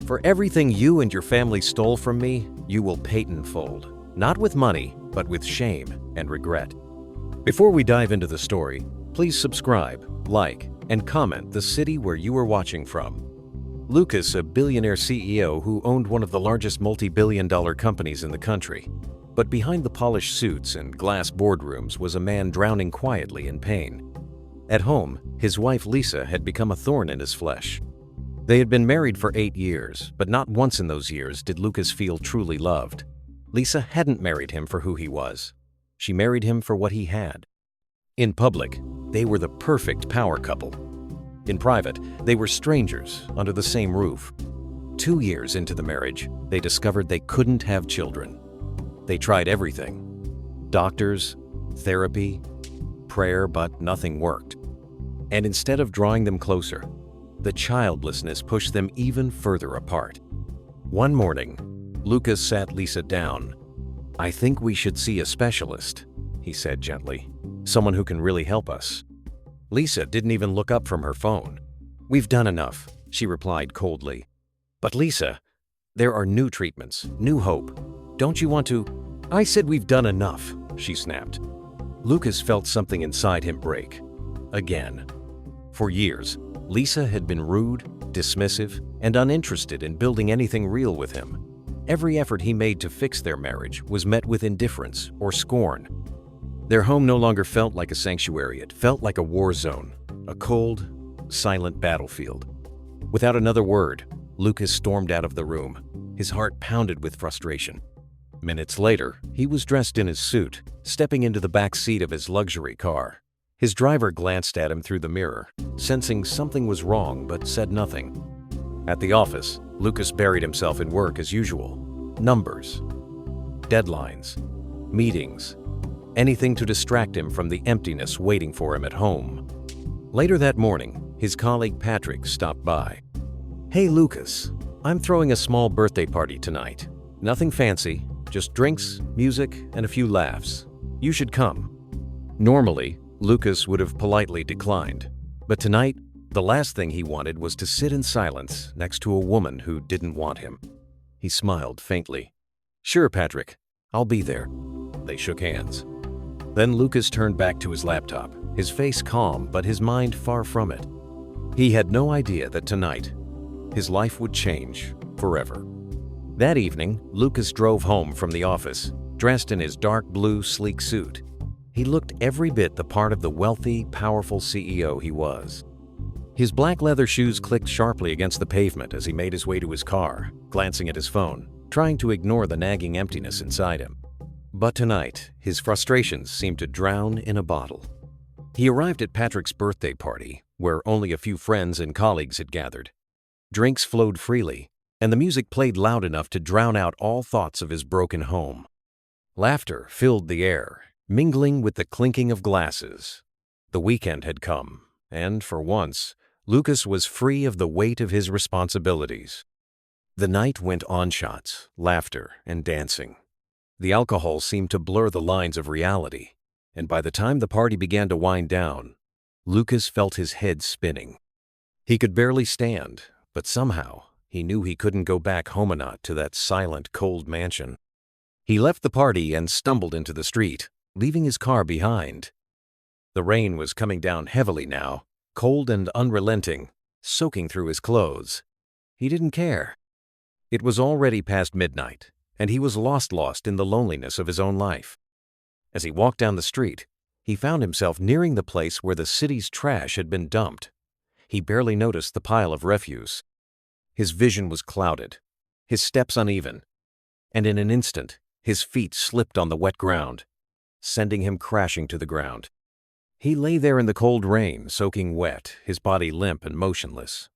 For everything you and your family stole from me, you will patenfold, not with money, but with shame and regret. Before we dive into the story, please subscribe, like, and comment the city where you are watching from. Lucas, a billionaire CEO who owned one of the largest multi-billion-dollar companies in the country. But behind the polished suits and glass boardrooms was a man drowning quietly in pain. At home, his wife Lisa had become a thorn in his flesh. They had been married for 8 years, but not once in those years did Lucas feel truly loved. Lisa hadn't married him for who he was. She married him for what he had. In public, they were the perfect power couple. In private, they were strangers under the same roof. 2 years into the marriage, they discovered they couldn't have children. They tried everything: doctors, therapy, prayer, but nothing worked. And instead of drawing them closer, the childlessness pushed them even further apart. One morning, Lucas sat Lisa down. "I think we should see a specialist," he said gently. "Someone who can really help us." Lisa didn't even look up from her phone. "We've done enough," she replied coldly. "But Lisa, there are new treatments, new hope. Don't you want to—" "I said we've done enough," she snapped. Lucas felt something inside him break. Again. For years, Lisa had been rude, dismissive, and uninterested in building anything real with him. Every effort he made to fix their marriage was met with indifference or scorn. Their home no longer felt like a sanctuary, it felt like a war zone, a cold, silent battlefield. Without another word, Lucas stormed out of the room, his heart pounded with frustration. Minutes later, he was dressed in his suit, stepping into the back seat of his luxury car. His driver glanced at him through the mirror, sensing something was wrong but said nothing. At the office, Lucas buried himself in work as usual. Numbers, deadlines, meetings, anything to distract him from the emptiness waiting for him at home. Later that morning, his colleague Patrick stopped by. "Hey Lucas, I'm throwing a small birthday party tonight. Nothing fancy, just drinks, music, and a few laughs. You should come." Normally, Lucas would have politely declined, but tonight, the last thing he wanted was to sit in silence next to a woman who didn't want him. He smiled faintly. "Sure, Patrick, I'll be there." They shook hands. Then Lucas turned back to his laptop, his face calm but his mind far from it. He had no idea that tonight, his life would change forever. That evening, Lucas drove home from the office, dressed in his dark blue sleek suit. He looked every bit the part of the wealthy, powerful CEO he was. His black leather shoes clicked sharply against the pavement as he made his way to his car, glancing at his phone, trying to ignore the nagging emptiness inside him. But tonight, his frustrations seemed to drown in a bottle. He arrived at Patrick's birthday party, where only a few friends and colleagues had gathered. Drinks flowed freely, and the music played loud enough to drown out all thoughts of his broken home. Laughter filled the air, mingling with the clinking of glasses. The weekend had come, and for once, Lucas was free of the weight of his responsibilities. The night went on shots, laughter, and dancing. The alcohol seemed to blur the lines of reality, and by the time the party began to wind down, Lucas felt his head spinning. He could barely stand, but somehow, he knew he couldn't go back homenot to that silent, cold mansion. He left the party and stumbled into the street, leaving his car behind. The rain was coming down heavily now, cold and unrelenting, soaking through his clothes. He didn't care. It was already past midnight, and he was lost in the loneliness of his own life. As he walked down the street, he found himself nearing the place where the city's trash had been dumped. He barely noticed the pile of refuse. His vision was clouded, his steps uneven, and in an instant, his feet slipped on the wet ground, sending him crashing to the ground. He lay there in the cold rain, soaking wet, his body limp and motionless.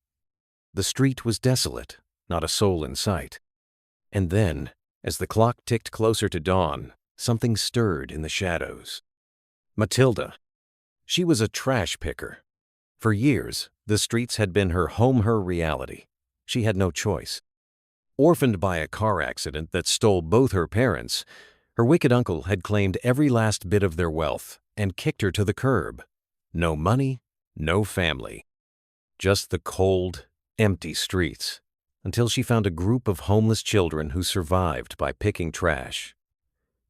The street was desolate, not a soul in sight. And then, as the clock ticked closer to dawn, something stirred in the shadows. Matilda. She was a trash picker. For years, the streets had been her home, her reality. She had no choice. Orphaned by a car accident that stole both her parents, her wicked uncle had claimed every last bit of their wealth and kicked her to the curb. No money, no family. Just the cold, empty streets. until she found a group of homeless children who survived by picking trash.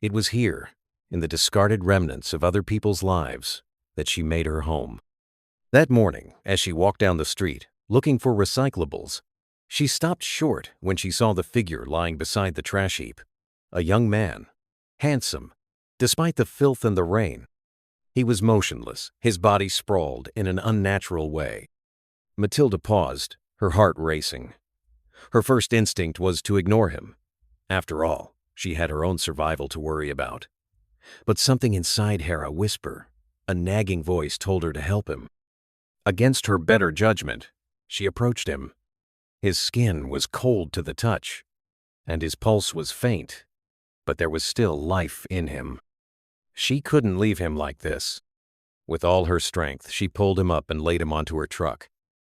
It was here, in the discarded remnants of other people's lives, that she made her home. That morning, as she walked down the street, looking for recyclables, she stopped short when she saw the figure lying beside the trash heap. A young man, handsome, despite the filth and the rain. He was motionless, his body sprawled in an unnatural way. Matilda paused, her heart racing. Her first instinct was to ignore him. After all, she had her own survival to worry about. But something inside her, a whisper, a nagging voice, told her to help him. Against her better judgment, she approached him. His skin was cold to the touch, and his pulse was faint, but there was still life in him. She couldn't leave him like this. With all her strength, she pulled him up and laid him onto her truck.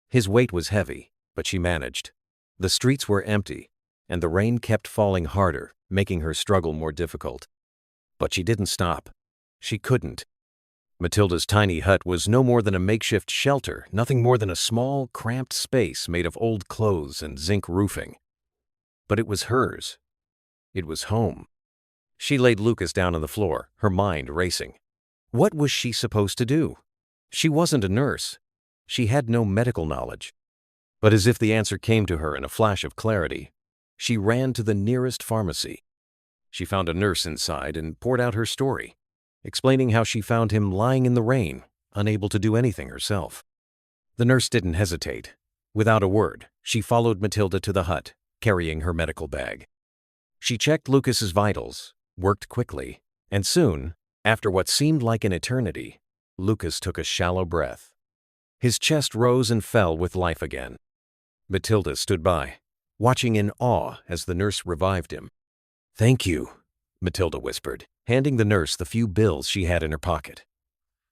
His weight was heavy, but she managed. The streets were empty, and the rain kept falling harder, making her struggle more difficult. But she didn't stop. She couldn't. Matilda's tiny hut was no more than a makeshift shelter, nothing more than a small, cramped space made of old clothes and zinc roofing. But it was hers. It was home. She laid Lucas down on the floor, her mind racing. What was she supposed to do? She wasn't a nurse. She had no medical knowledge. But as if the answer came to her in a flash of clarity, she ran to the nearest pharmacy. She found a nurse inside and poured out her story, explaining how she found him lying in the rain, unable to do anything herself. The nurse didn't hesitate. Without a word, she followed Matilda to the hut, carrying her medical bag. She checked Lucas's vitals, worked quickly, and soon, after what seemed like an eternity, Lucas took a shallow breath. His chest rose and fell with life again. Matilda stood by, watching in awe as the nurse revived him. "Thank you," Matilda whispered, handing the nurse the few bills she had in her pocket.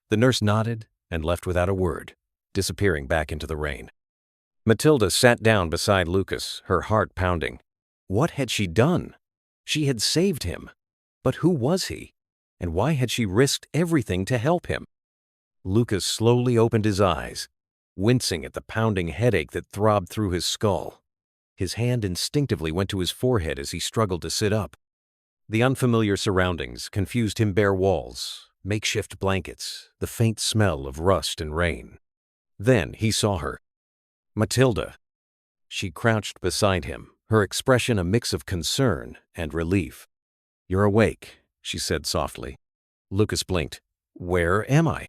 The nurse nodded and left without a word, disappearing back into the rain. Matilda sat down beside Lucas, her heart pounding. What had she done? She had saved him. But who was he? And why had she risked everything to help him? Lucas slowly opened his eyes, wincing at the pounding headache that throbbed through his skull. His hand instinctively went to his forehead as he struggled to sit up. The unfamiliar surroundings confused him: bare walls, makeshift blankets, the faint smell of rust and rain. Then he saw her. Matilda. She crouched beside him, her expression a mix of concern and relief. "You're awake," she said softly. Lucas blinked. "Where am I?"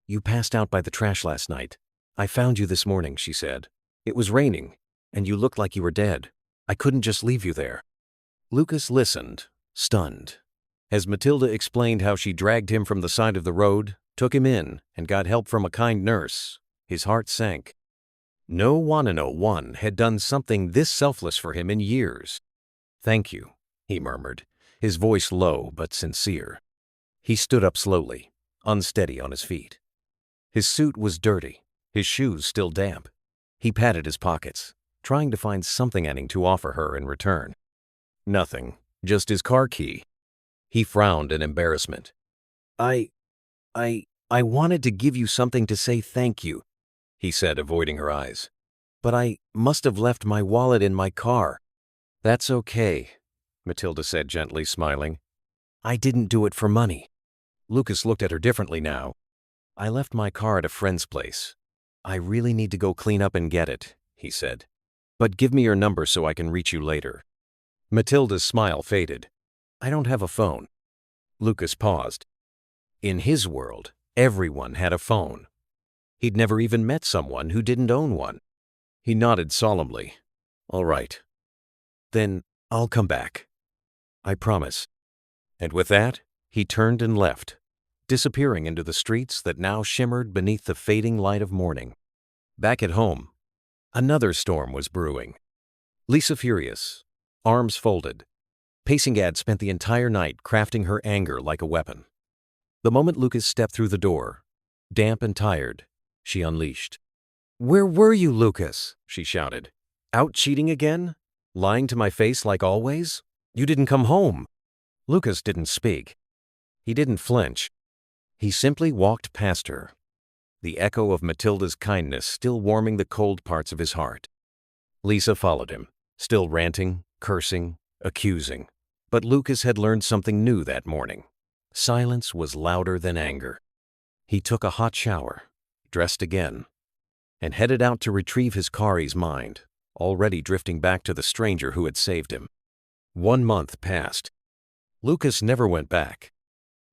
"You passed out by the trash last night. I found you this morning," she said. "It was raining, and you looked like you were dead. I couldn't just leave you there." Lucas listened, stunned, as Matilda explained how she dragged him from the side of the road, took him in, and got help from a kind nurse. His heart sank. No one had done something this selfless for him in years. "Thank you," he murmured, his voice low but sincere. He stood up slowly, unsteady on his feet. His suit was dirty, his shoes still damp. He patted his pockets, trying to find something to offer her in return. Nothing, just his car key. He frowned in embarrassment. I wanted to give you something to say thank you," he said, avoiding her eyes. "But I must have left my wallet in my car." "That's okay," Matilda said gently, smiling. "I didn't do it for money." Lucas looked at her differently now. "I left my car at a friend's place. I really need to go clean up and get it," he said. "But give me your number so I can reach you later." Matilda's smile faded. "I don't have a phone." Lucas paused. In his world, everyone had a phone. He'd never even met someone who didn't own one. He nodded solemnly. "All right. Then I'll come back. I promise." And with that, he turned and left, disappearing into the streets that now shimmered beneath the fading light of morning. Back at home, another storm was brewing. Lisa furious, arms folded, pacing had spent the entire night crafting her anger like a weapon. The moment Lucas stepped through the door, damp and tired, she unleashed. "Where were you, Lucas?" she shouted. "Out cheating again? Lying to my face like always? You didn't come home." Lucas didn't speak. He didn't flinch. He simply walked past her, the echo of Matilda's kindness still warming the cold parts of his heart. Lisa followed him, still ranting, cursing, accusing. But Lucas had learned something new that morning. Silence was louder than anger. He took a hot shower, dressed again, and headed out to retrieve his Kari's mind, already drifting back to the stranger who had saved him. 1 month passed. Lucas never went back.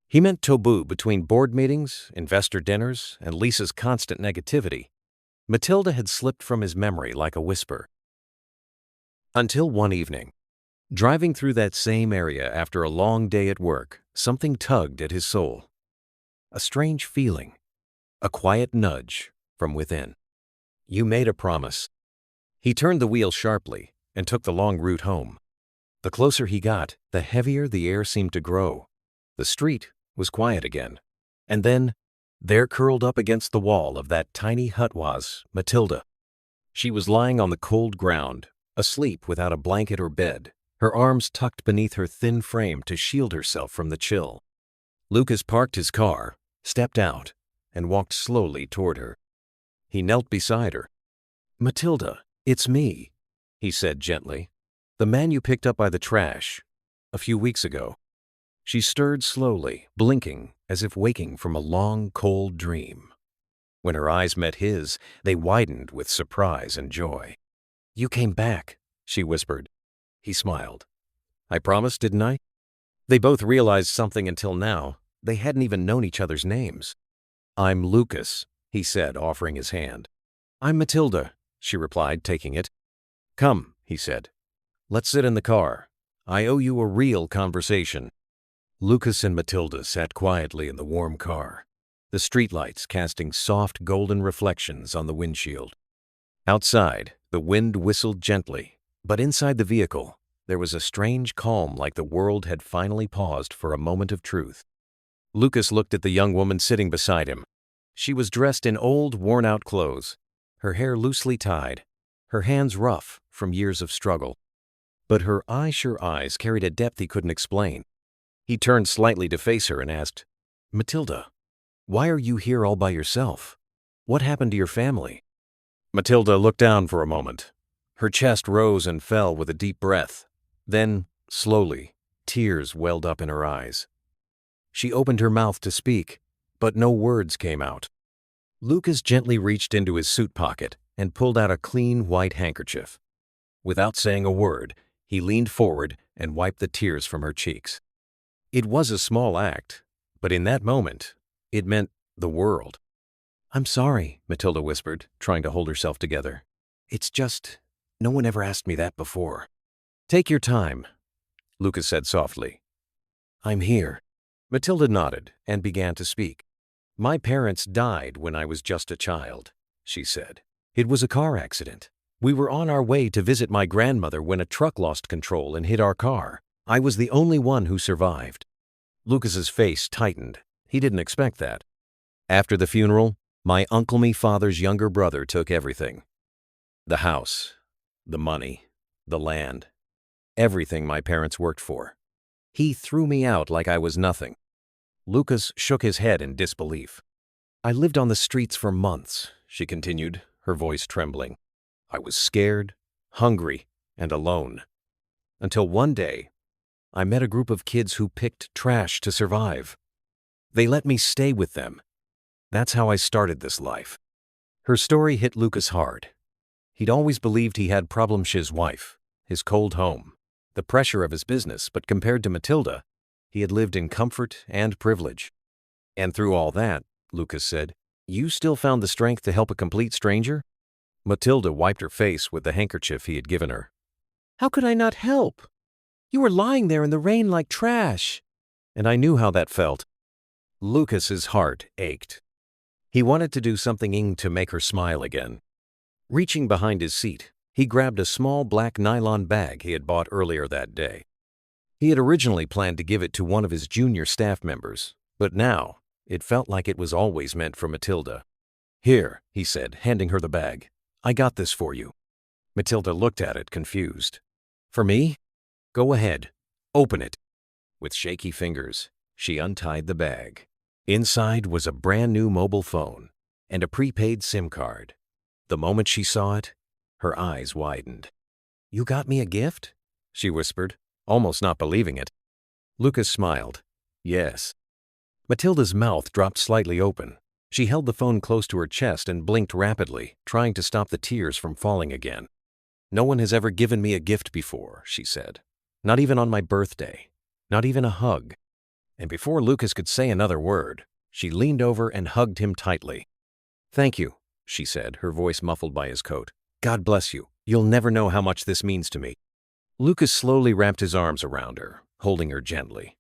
He meant taboo between board meetings, investor dinners, and Lisa's constant negativity. Matilda had slipped from his memory like a whisper. Until one evening, driving through that same area after a long day at work, something tugged at his soul. A strange feeling, a quiet nudge from within. You made a promise. He turned the wheel sharply and took the long route home. The closer he got, the heavier the air seemed to grow. The street was quiet again. And then, there curled up against the wall of that tiny hut was Matilda. She was lying on the cold ground, asleep without a blanket or bed, her arms tucked beneath her thin frame to shield herself from the chill. Lucas parked his car, stepped out, and walked slowly toward her. He knelt beside her. "Matilda, it's me," he said gently. "The man you picked up by the trash a few weeks ago." She stirred slowly, blinking as if waking from a long, cold dream. When her eyes met his, they widened with surprise and joy. "You came back," she whispered. He smiled. "I promised, didn't I?" They both realized something until now. They hadn't even known each other's names. "I'm Lucas," he said, offering his hand. "I'm Matilda," she replied, taking it. "Come," he said. "Let's sit in the car. I owe you a real conversation." Lucas and Matilda sat quietly in the warm car, the streetlights casting soft golden reflections on the windshield. Outside, the wind whistled gently, but inside the vehicle, there was a strange calm, like the world had finally paused for a moment of truth. Lucas looked at the young woman sitting beside him. She was dressed in old, worn-out clothes, her hair loosely tied, her hands rough from years of struggle. But her eyesure eyes carried a depth he couldn't explain. He turned slightly to face her and asked, "Matilda, why are you here all by yourself? What happened to your family?" Matilda looked down for a moment. Her chest rose and fell with a deep breath. Then, slowly, tears welled up in her eyes. She opened her mouth to speak, but no words came out. Lucas gently reached into his suit pocket and pulled out a clean white handkerchief. Without saying a word, he leaned forward and wiped the tears from her cheeks. It was a small act, but in that moment, it meant the world. "I'm sorry," Matilda whispered, trying to hold herself together. "It's just, no one ever asked me that before." "Take your time," Lucas said softly. "I'm here." Matilda nodded and began to speak. "My parents died when I was just a child," she said. "It was a car accident. We were on our way to visit my grandmother when a truck lost control and hit our car. I was the only one who survived." Lucas's face tightened. He didn't expect that. "After the funeral, my Uncle Me father's younger brother took everything. The house, the money, the land, everything my parents worked for. He threw me out like I was nothing." Lucas shook his head in disbelief. "I lived on the streets for months," she continued, her voice trembling. "I was scared, hungry, and alone. Until one day, I met a group of kids who picked trash to survive. They let me stay with them. That's how I started this life." Her story hit Lucas hard. He'd always believed he had Problem's wife, his cold home, the pressure of his business, but compared to Matilda, he had lived in comfort and privilege. "And through all that," Lucas said, "you still found the strength to help a complete stranger?" Matilda wiped her face with the handkerchief he had given her. "How could I not help? You were lying there in the rain like trash." "And I knew how that felt." Lucas's heart ached. He wanted to do something to make her smile again. Reaching behind his seat, he grabbed a small black nylon bag he had bought earlier that day. He had originally planned to give it to one of his junior staff members, but now it felt like it was always meant for Matilda. "Here," he said, handing her the bag. "I got this for you." Matilda looked at it, confused. "For me?" "Go ahead. Open it." With shaky fingers, she untied the bag. Inside was a brand new mobile phone and a prepaid SIM card. The moment she saw it, Her eyes widened. "You got me a gift?" she whispered, almost not believing it. Lucas smiled. "Yes." Matilda's mouth dropped slightly open. She held the phone close to her chest and blinked rapidly, trying to stop the tears from falling again. "No one has ever given me a gift before," she said. "Not even on my birthday. Not even a hug." And before Lucas could say another word, she leaned over and hugged him tightly. "Thank you," she said, her voice muffled by his coat. "God bless you. You'll never know how much this means to me." Lucas slowly wrapped his arms around her, holding her gently.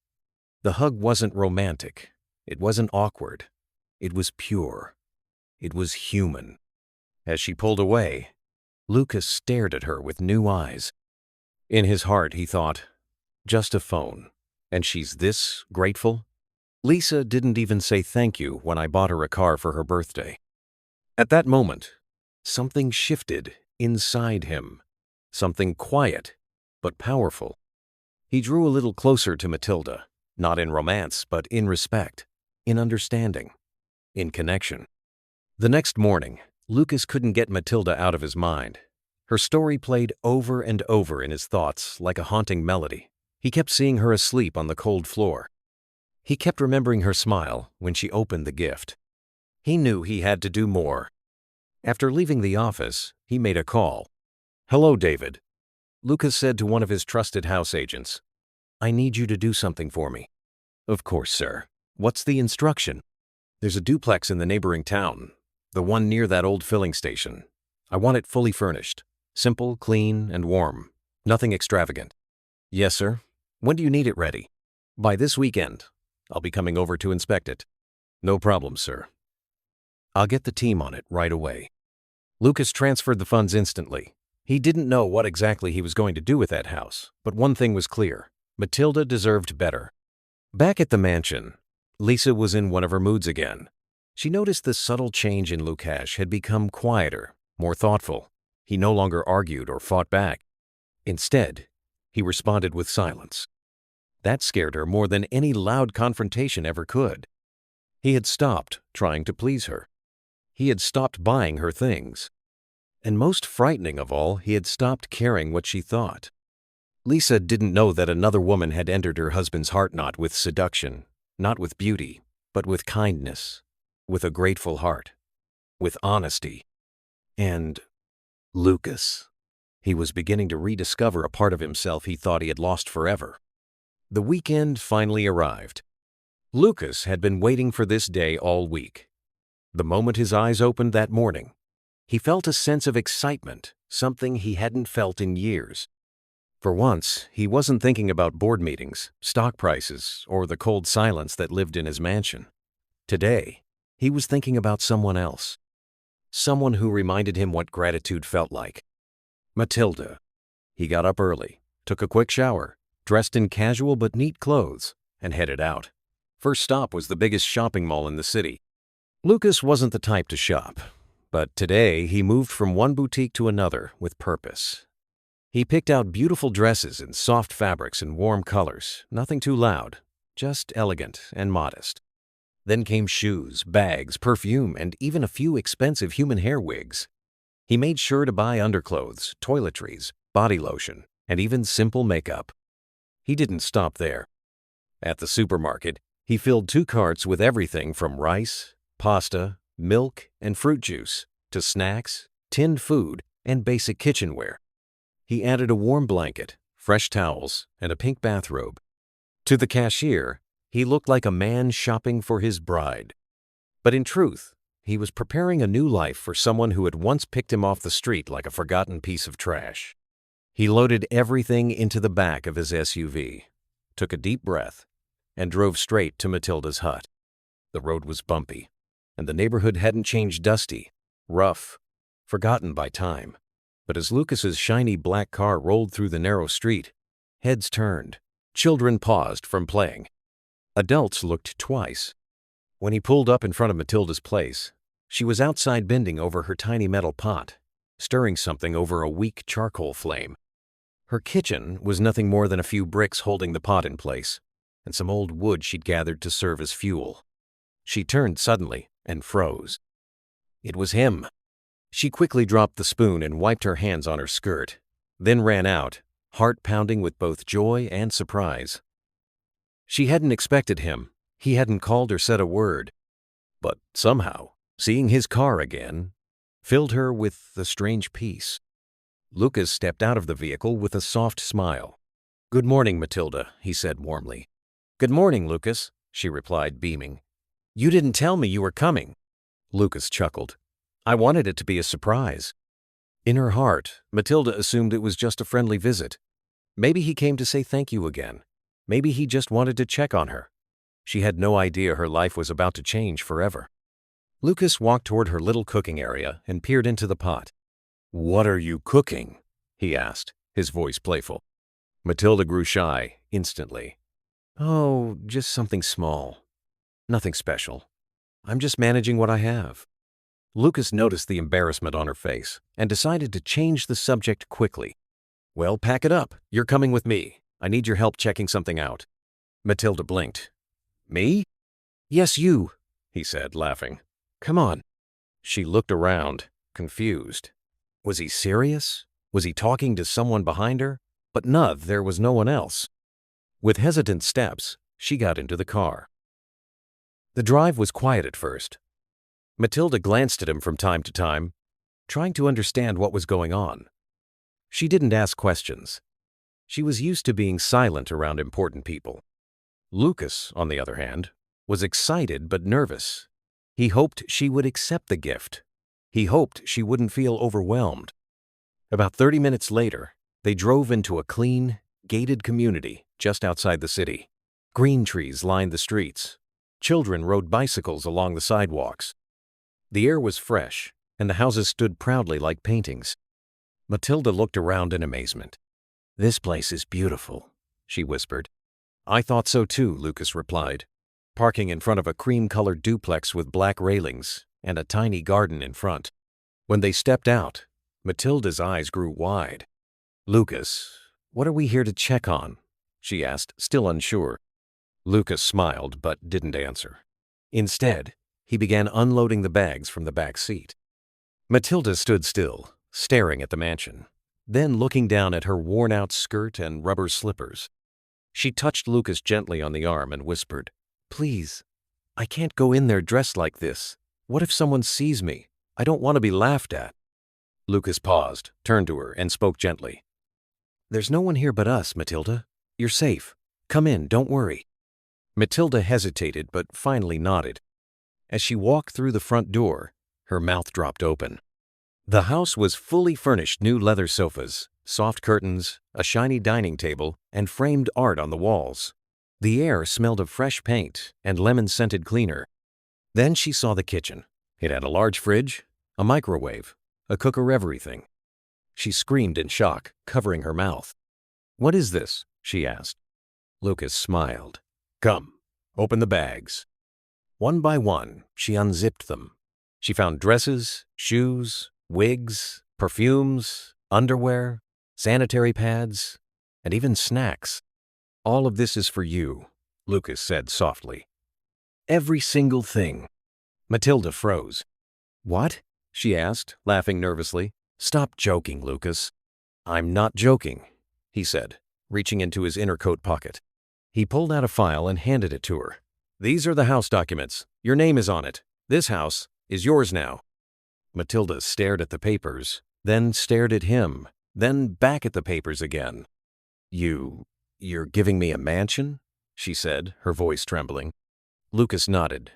The hug wasn't romantic. It wasn't awkward. It was pure. It was human. As she pulled away, Lucas stared at her with new eyes. In his heart, he thought, just a phone, and she's this grateful? Lisa didn't even say thank you when I bought her a car for her birthday. At that moment, something shifted inside him. Something quiet, but powerful. He drew a little closer to Matilda, not in romance, but in respect, in understanding, in connection. The next morning, Lucas couldn't get Matilda out of his mind. Her story played over and over in his thoughts like a haunting melody. He kept seeing her asleep on the cold floor. He kept remembering her smile when she opened the gift. He knew he had to do more. After leaving the office, he made a call. "Hello, David," Lucas said to one of his trusted house agents. "I need you to do something for me." "Of course, sir. What's the instruction?" "There's a duplex in the neighboring town, the one near that old filling station. I want it fully furnished. Simple, clean, and warm. Nothing extravagant." "Yes, sir. When do you need it ready?" "By this weekend. I'll be coming over to inspect it." "No problem, sir. I'll get the team on it right away." Lucas transferred the funds instantly. He didn't know what exactly he was going to do with that house, but one thing was clear. Matilda deserved better. Back at the mansion, Lisa was in one of her moods again. She noticed the subtle change in Lukasz had become quieter, more thoughtful. He no longer argued or fought back. Instead, he responded with silence. That scared her more than any loud confrontation ever could. He had stopped trying to please her. He had stopped buying her things. And most frightening of all, he had stopped caring what she thought. Lisa didn't know that another woman had entered her husband's heart not with seduction, not with beauty, but with kindness, with a grateful heart, with honesty. And Lucas. He was beginning to rediscover a part of himself he thought he had lost forever. The weekend finally arrived. Lucas had been waiting for this day all week. The moment his eyes opened that morning, he felt a sense of excitement, something he hadn't felt in years. For once, he wasn't thinking about board meetings, stock prices, or the cold silence that lived in his mansion. Today, he was thinking about someone else. Someone who reminded him what gratitude felt like. Matilda. He got up early, took a quick shower, dressed in casual but neat clothes, and headed out. First stop was the biggest shopping mall in the city. Lucas wasn't the type to shop, but today he moved from one boutique to another with purpose. He picked out beautiful dresses in soft fabrics and warm colors, nothing too loud, just elegant and modest. Then came shoes, bags, perfume, and even a few expensive human hair wigs. He made sure to buy underclothes, toiletries, body lotion, and even simple makeup. He didn't stop there. At the supermarket, he filled 2 carts with everything from rice, pasta, milk, and fruit juice, to snacks, tinned food, and basic kitchenware. He added a warm blanket, fresh towels, and a pink bathrobe. To the cashier, he looked like a man shopping for his bride. But in truth, he was preparing a new life for someone who had once picked him off the street like a forgotten piece of trash. He loaded everything into the back of his SUV, took a deep breath, and drove straight to Matilda's hut. The road was bumpy, and the neighborhood hadn't changed dusty, rough, forgotten by time. But as Lucas's shiny black car rolled through the narrow street, heads turned, children paused from playing. Adults looked twice. When he pulled up in front of Matilda's place, she was outside bending over her tiny metal pot, stirring something over a weak charcoal flame. Her kitchen was nothing more than a few bricks holding the pot in place, and some old wood she'd gathered to serve as fuel. She turned suddenly and froze. It was him. She quickly dropped the spoon and wiped her hands on her skirt, then ran out, heart pounding with both joy and surprise. She hadn't expected him. He hadn't called or said a word. But somehow, seeing his car again filled her with a strange peace. Lucas stepped out of the vehicle with a soft smile. "Good morning, Matilda," he said warmly. "Good morning, Lucas," she replied, beaming. "You didn't tell me you were coming." Lucas chuckled. "I wanted it to be a surprise." In her heart, Matilda assumed it was just a friendly visit. Maybe he came to say thank you again. Maybe he just wanted to check on her. She had no idea her life was about to change forever. Lucas walked toward her little cooking area and peered into the pot. "What are you cooking?" he asked, his voice playful. Matilda grew shy instantly. "Oh, just something small. Nothing special. I'm just managing what I have." Lucas noticed the embarrassment on her face and decided to change the subject quickly. "Well, pack it up. You're coming with me. I need your help checking something out." Matilda blinked. "Me?" "Yes, you," he said, laughing. "Come on." She looked around, confused. Was he serious? Was he talking to someone behind her? But no, there was no one else. With hesitant steps, she got into the car. The drive was quiet at first. Matilda glanced at him from time to time, trying to understand what was going on. She didn't ask questions. She was used to being silent around important people. Lucas, on the other hand, was excited but nervous. He hoped she would accept the gift. He hoped she wouldn't feel overwhelmed. About 30 minutes later, they drove into a clean, gated community just outside the city. Green trees lined the streets. Children rode bicycles along the sidewalks. The air was fresh, and the houses stood proudly like paintings. Matilda looked around in amazement. "This place is beautiful," she whispered. "I thought so too," Lucas replied, parking in front of a cream-colored duplex with black railings and a tiny garden in front. When they stepped out, Matilda's eyes grew wide. "Lucas, what are we here to check on?" she asked, still unsure. Lucas smiled but didn't answer. Instead, he began unloading the bags from the back seat. Matilda stood still, staring at the mansion, then looking down at her worn-out skirt and rubber slippers. She touched Lucas gently on the arm and whispered, "Please, I can't go in there dressed like this. What if someone sees me? I don't want to be laughed at." Lucas paused, turned to her, and spoke gently. "There's no one here but us, Matilda. You're safe. Come in, don't worry." Matilda hesitated but finally nodded. As she walked through the front door, her mouth dropped open. The house was fully furnished: new leather sofas, soft curtains, a shiny dining table, and framed art on the walls. The air smelled of fresh paint and lemon-scented cleaner. Then she saw the kitchen. It had a large fridge, a microwave, a cook-of-everything. She screamed in shock, covering her mouth. "What is this?" she asked. Lucas smiled. "Come, open the bags." One by one, she unzipped them. She found dresses, shoes, wigs, perfumes, underwear, sanitary pads, and even snacks. "All of this is for you," Lucas said softly. "Every single thing." Matilda froze. "What?" she asked, laughing nervously. "Stop joking, Lucas." "I'm not joking," he said, reaching into his inner coat pocket. He pulled out a file and handed it to her. "These are the house documents. Your name is on it. This house is yours now." Matilda stared at the papers, then stared at him, then back at the papers again. You're giving me a mansion?" she said, her voice trembling. Lucas nodded.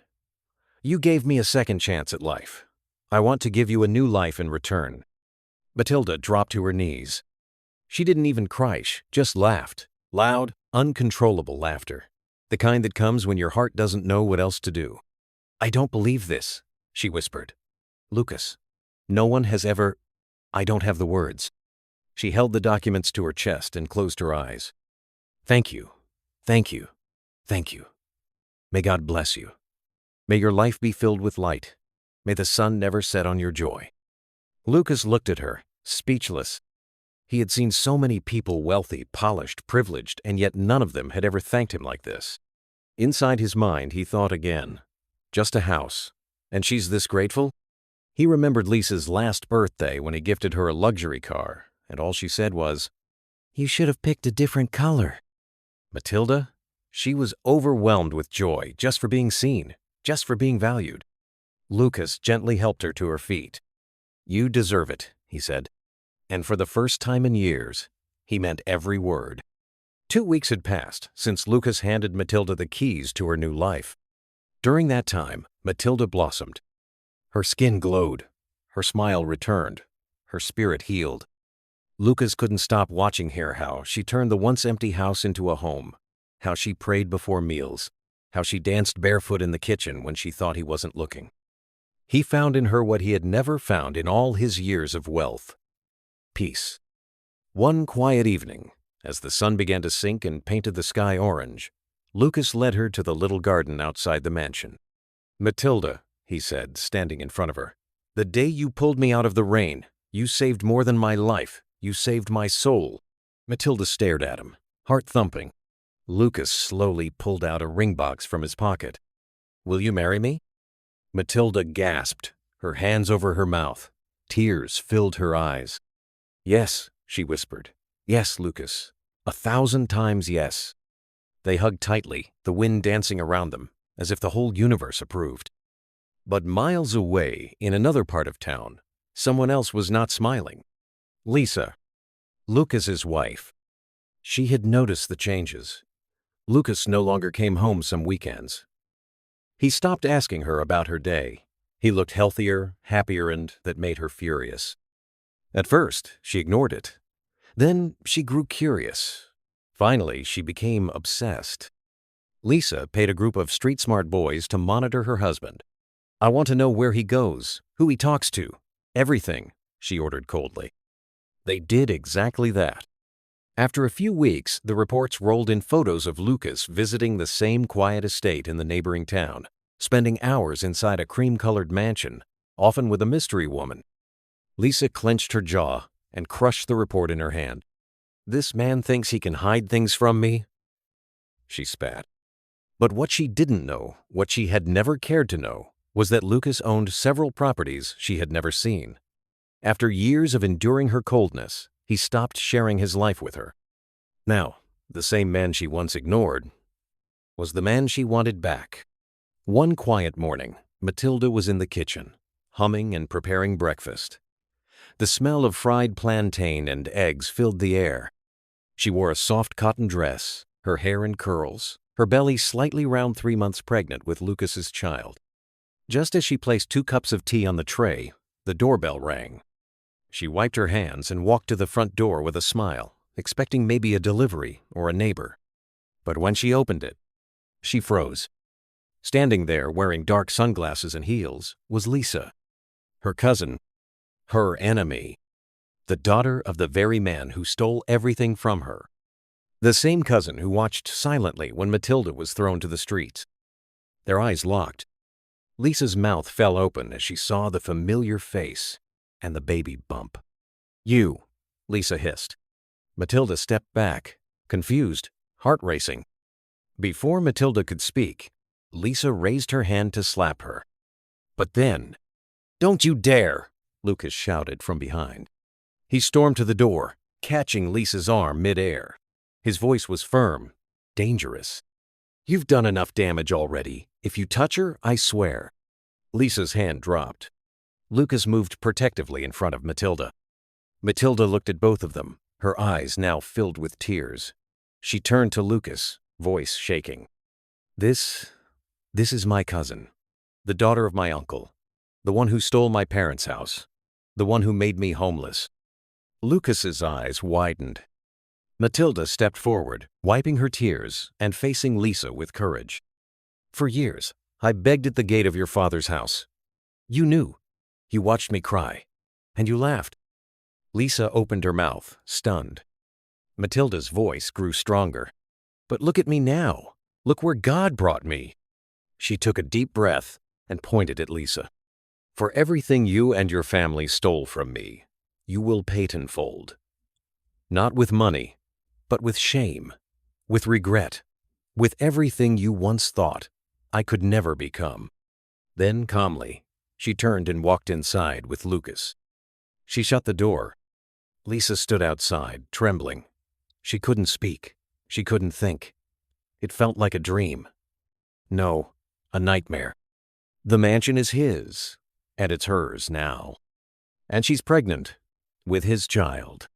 "You gave me a second chance at life. I want to give you a new life in return." Matilda dropped to her knees. She didn't even cry, just laughed. Loud, uncontrollable laughter. The kind that comes when your heart doesn't know what else to do. "I don't believe this," she whispered. "Lucas, no one has ever—" "I don't have the words." She held the documents to her chest and closed her eyes. "Thank you. Thank you. Thank you. May God bless you. May your life be filled with light. May the sun never set on your joy." Lucas looked at her, speechless. He had seen so many people wealthy, polished, privileged, and yet none of them had ever thanked him like this. Inside his mind, he thought again. Just a house. And she's this grateful? He remembered Lisa's last birthday when he gifted her a luxury car, and all she said was, "You should have picked a different color." Matilda? She was overwhelmed with joy just for being seen, just for being valued. Lucas gently helped her to her feet. "You deserve it," he said. And for the first time in years, he meant every word. 2 weeks had passed since Lucas handed Matilda the keys to her new life. During that time, Matilda blossomed. Her skin glowed, her smile returned, her spirit healed. Lucas couldn't stop watching her how she turned the once empty house into a home, how she prayed before meals, how she danced barefoot in the kitchen when she thought he wasn't looking. He found in her what he had never found in all his years of wealth: peace. One quiet evening, as the sun began to sink and painted the sky orange, Lucas led her to the little garden outside the mansion. "Matilda," he said, standing in front of her, "the day you pulled me out of the rain, you saved more than my life. You saved my soul." Matilda stared at him, heart thumping. Lucas slowly pulled out a ring box from his pocket. "Will you marry me?" Matilda gasped, her hands over her mouth. Tears filled her eyes. "Yes," she whispered. "Yes, Lucas. 1,000 times yes." They hugged tightly, the wind dancing around them, as if the whole universe approved. But miles away, in another part of town, someone else was not smiling. Lisa, Lucas's wife. She had noticed the changes. Lucas no longer came home some weekends. He stopped asking her about her day. He looked healthier, happier, and that made her furious. At first, she ignored it. Then she grew curious. Finally, she became obsessed. Lisa paid a group of street-smart boys to monitor her husband. "I want to know where he goes, who he talks to, everything," she ordered coldly. They did exactly that. After a few weeks, the reports rolled in photos of Lucas visiting the same quiet estate in the neighboring town, spending hours inside a cream-colored mansion, often with a mystery woman. Lisa clenched her jaw and crushed the report in her hand. "This man thinks he can hide things from me?" She spat. But what she didn't know, what she had never cared to know, was that Lucas owned several properties she had never seen. After years of enduring her coldness, he stopped sharing his life with her. Now, the same man she once ignored was the man she wanted back. One quiet morning, Matilda was in the kitchen, humming and preparing breakfast. The smell of fried plantain and eggs filled the air. She wore a soft cotton dress, her hair in curls, her belly slightly round 3 months pregnant with Lucas's child. Just as she placed 2 cups of tea on the tray, the doorbell rang. She wiped her hands and walked to the front door with a smile, expecting maybe a delivery or a neighbor. But when she opened it, she froze. Standing there, wearing dark sunglasses and heels, was Lisa, her cousin, her enemy, the daughter of the very man who stole everything from her. The same cousin who watched silently when Matilda was thrown to the streets. Their eyes locked. Lisa's mouth fell open as she saw the familiar face and the baby bump. "You," Lisa hissed. Matilda stepped back, confused, heart racing. Before Matilda could speak, Lisa raised her hand to slap her. But then, "Don't you dare!" Lucas shouted from behind. He stormed to the door, catching Lisa's arm mid-air. His voice was firm, dangerous. "You've done enough damage already. If you touch her, I swear." Lisa's hand dropped. Lucas moved protectively in front of Matilda. Matilda looked at both of them, her eyes now filled with tears. She turned to Lucas, voice shaking. This is my cousin, the daughter of my uncle, the one who stole my parents' house, the one who made me homeless." Lucas's eyes widened. Matilda stepped forward, wiping her tears and facing Lisa with courage. "For years, I begged at the gate of your father's house. You knew. You watched me cry. And you laughed." Lisa opened her mouth, stunned. Matilda's voice grew stronger. "But look at me now. Look where God brought me." She took a deep breath and pointed at Lisa. "For everything you and your family stole from me, you will pay tenfold. Not with money, but with shame, with regret, with everything you once thought I could never become." Then calmly, She turned and walked inside with Lucas. She shut the door. Lisa stood outside, trembling. She couldn't speak. She couldn't think. It felt like a dream. No, a nightmare. The mansion is his, and it's hers now. And she's pregnant with his child.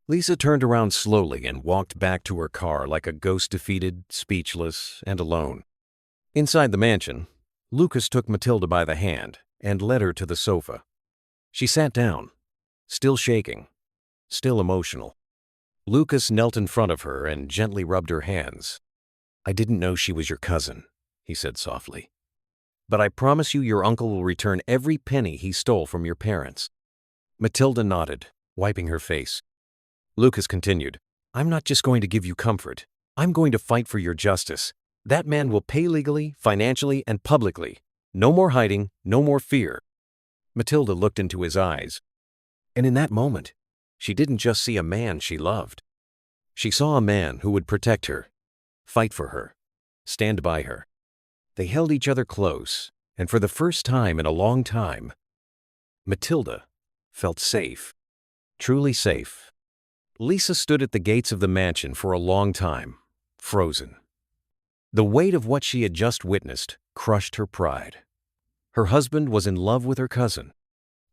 Lisa turned around slowly and walked back to her car like a ghost, defeated, speechless, and alone. Inside the mansion, Lucas took Matilda by the hand and led her to the sofa. She sat down, still shaking, still emotional. Lucas knelt in front of her and gently rubbed her hands. "I didn't know she was your cousin," he said softly. "But I promise you your uncle will return every penny he stole from your parents." Matilda nodded, wiping her face. Lucas continued, "I'm not just going to give you comfort. I'm going to fight for your justice. That man will pay legally, financially, and publicly. No more hiding, no more fear." Matilda looked into his eyes, and in that moment, she didn't just see a man she loved. She saw a man who would protect her, fight for her, stand by her. They held each other close, and for the first time in a long time, Matilda felt safe, truly safe. Lisa stood at the gates of the mansion for a long time, frozen. The weight of what she had just witnessed crushed her pride. Her husband was in love with her cousin,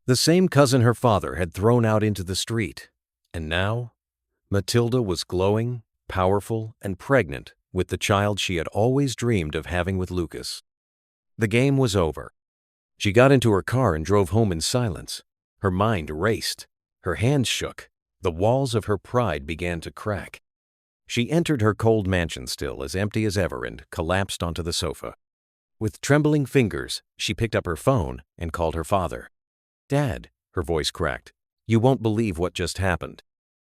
the same cousin her father had thrown out into the street. And now, Matilda was glowing, powerful, and pregnant with the child she had always dreamed of having with Lucas. The game was over. She got into her car and drove home in silence. Her mind raced. Her hands shook. The walls of her pride began to crack. She entered her cold mansion still as empty as ever and collapsed onto the sofa. With trembling fingers, she picked up her phone and called her father. "Dad," her voice cracked, "you won't believe what just happened."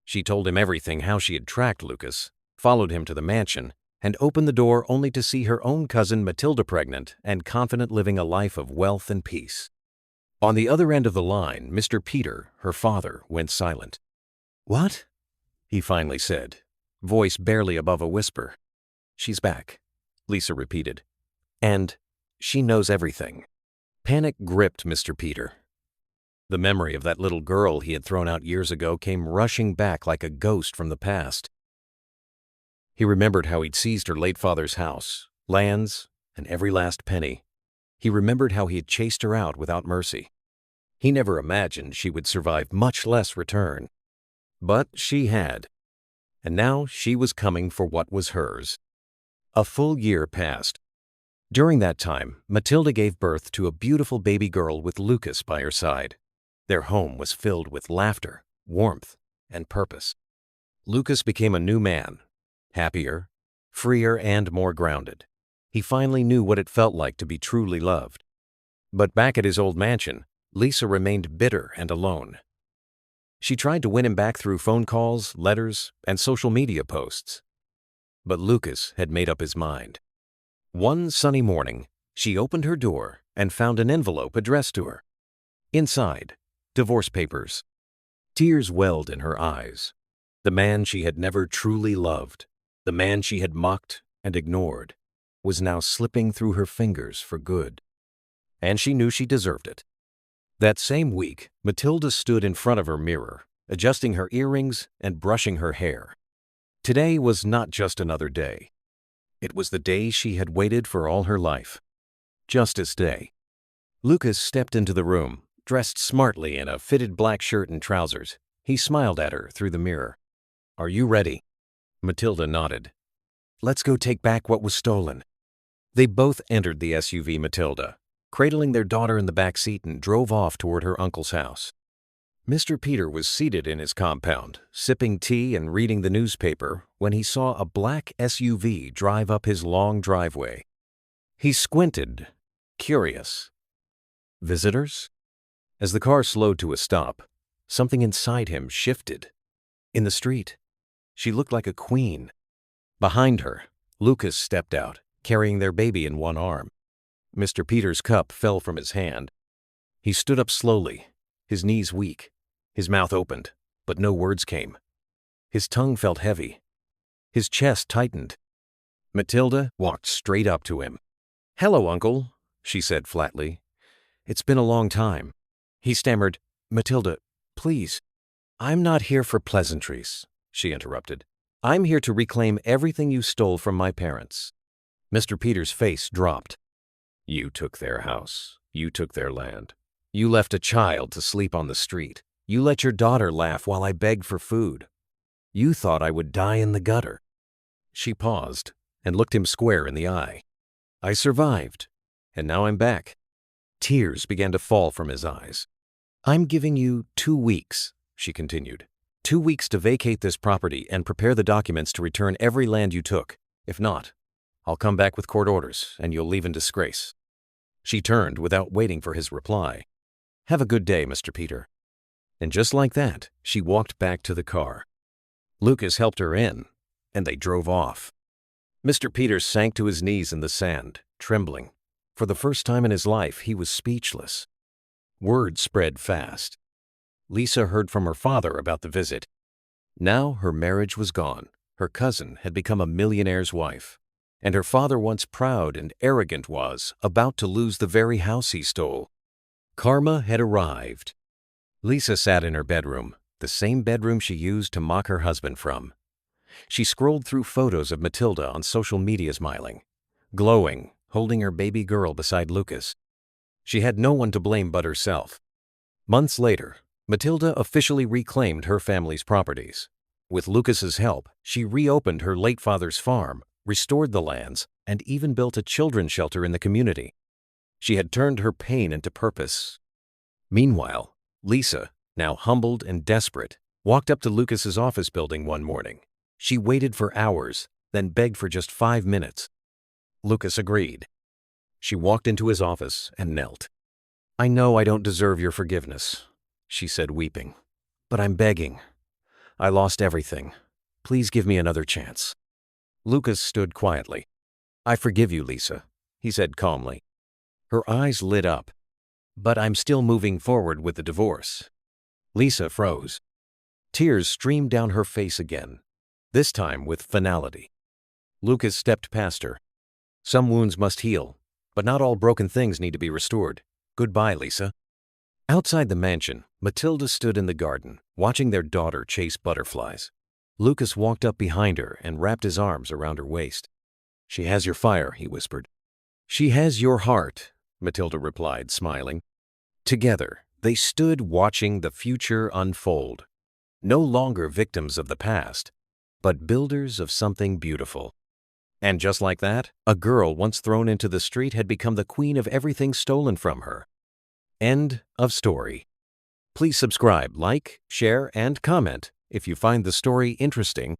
She told him everything, how she had tracked Lucas, followed him to the mansion, and opened the door only to see her own cousin Matilda pregnant and confident, living a life of wealth and peace. On the other end of the line, Mr. Peter, her father, went silent. "What?" he finally said, voice barely above a whisper. "She's back," Lisa repeated. "And she knows everything." Panic gripped Mr. Peter. The memory of that little girl he had thrown out years ago came rushing back like a ghost from the past. He remembered how he'd seized her late father's house, lands, and every last penny. He remembered how he had chased her out without mercy. He never imagined she would survive, much less return. But she had. And now she was coming for what was hers. A full year passed. During that time, Matilda gave birth to a beautiful baby girl with Lucas by her side. Their home was filled with laughter, warmth, and purpose. Lucas became a new man, happier, freer, and more grounded. He finally knew what it felt like to be truly loved. But back at his old mansion, Lisa remained bitter and alone. She tried to win him back through phone calls, letters, and social media posts. But Lucas had made up his mind. One sunny morning, she opened her door and found an envelope addressed to her. Inside, divorce papers. Tears welled in her eyes. The man she had never truly loved, the man she had mocked and ignored, was now slipping through her fingers for good. And she knew she deserved it. That same week, Matilda stood in front of her mirror, adjusting her earrings and brushing her hair. Today was not just another day. It was the day she had waited for all her life. Justice Day. Lucas stepped into the room, dressed smartly in a fitted black shirt and trousers. He smiled at her through the mirror. "Are you ready?" Matilda nodded. "Let's go take back what was stolen." They both entered the SUV Matilda, cradling their daughter in the back seat, and drove off toward her uncle's house. Mr. Peter was seated in his compound, sipping tea and reading the newspaper when he saw a black SUV drive up his long driveway. He squinted, curious. Visitors? As the car slowed to a stop, something inside him shifted. In the street, she looked like a queen. Behind her, Lucas stepped out, carrying their baby in one arm. Mr. Peter's cup fell from his hand. He stood up slowly, his knees weak, his mouth opened, but no words came. His tongue felt heavy. His chest tightened. Matilda walked straight up to him. "Hello, Uncle," she said flatly. It's been a long time. He stammered, "Matilda, please." "I'm not here for pleasantries," she interrupted. "I'm here to reclaim everything you stole from my parents." Mr. Peters' face dropped. "You took their house. You took their land. You left a child to sleep on the street. You let your daughter laugh while I begged for food. You thought I would die in the gutter." She paused and looked him square in the eye. "I survived, and now I'm back." Tears began to fall from his eyes. "I'm giving you 2 weeks," she continued. 2 weeks to vacate this property and prepare the documents to return every land you took. If not, I'll come back with court orders and you'll leave in disgrace." She turned without waiting for his reply. "Have a good day, Mr. Peter." And just like that, she walked back to the car. Lucas helped her in, and they drove off. Mr. Peters sank to his knees in the sand, trembling. For the first time in his life, he was speechless. Word spread fast. Lisa heard from her father about the visit. Now her marriage was gone. Her cousin had become a millionaire's wife. And her father, once proud and arrogant, was about to lose the very house he stole. Karma had arrived. Lisa sat in her bedroom, the same bedroom she used to mock her husband from. She scrolled through photos of Matilda on social media, smiling, glowing, holding her baby girl beside Lucas. She had no one to blame but herself. Months later, Matilda officially reclaimed her family's properties. With Lucas's help, she reopened her late father's farm, restored the lands, and even built a children's shelter in the community. She had turned her pain into purpose. Meanwhile, Lisa, now humbled and desperate, walked up to Lucas's office building one morning. She waited for hours, then begged for just 5 minutes. Lucas agreed. She walked into his office and knelt. "I know I don't deserve your forgiveness," she said, weeping, "but I'm begging. I lost everything. Please give me another chance." Lucas stood quietly. "I forgive you, Lisa," he said calmly. Her eyes lit up. "But I'm still moving forward with the divorce." Lisa froze. Tears streamed down her face again, this time with finality. Lucas stepped past her. "Some wounds must heal, but not all broken things need to be restored. Goodbye, Lisa." Outside the mansion, Matilda stood in the garden, watching their daughter chase butterflies. Lucas walked up behind her and wrapped his arms around her waist. "She has your fire," he whispered. "She has your heart," Matilda replied, smiling. Together, they stood watching the future unfold. No longer victims of the past, but builders of something beautiful. And just like that, a girl once thrown into the street had become the queen of everything stolen from her. End of story. Please subscribe, like, share, and comment if you find the story interesting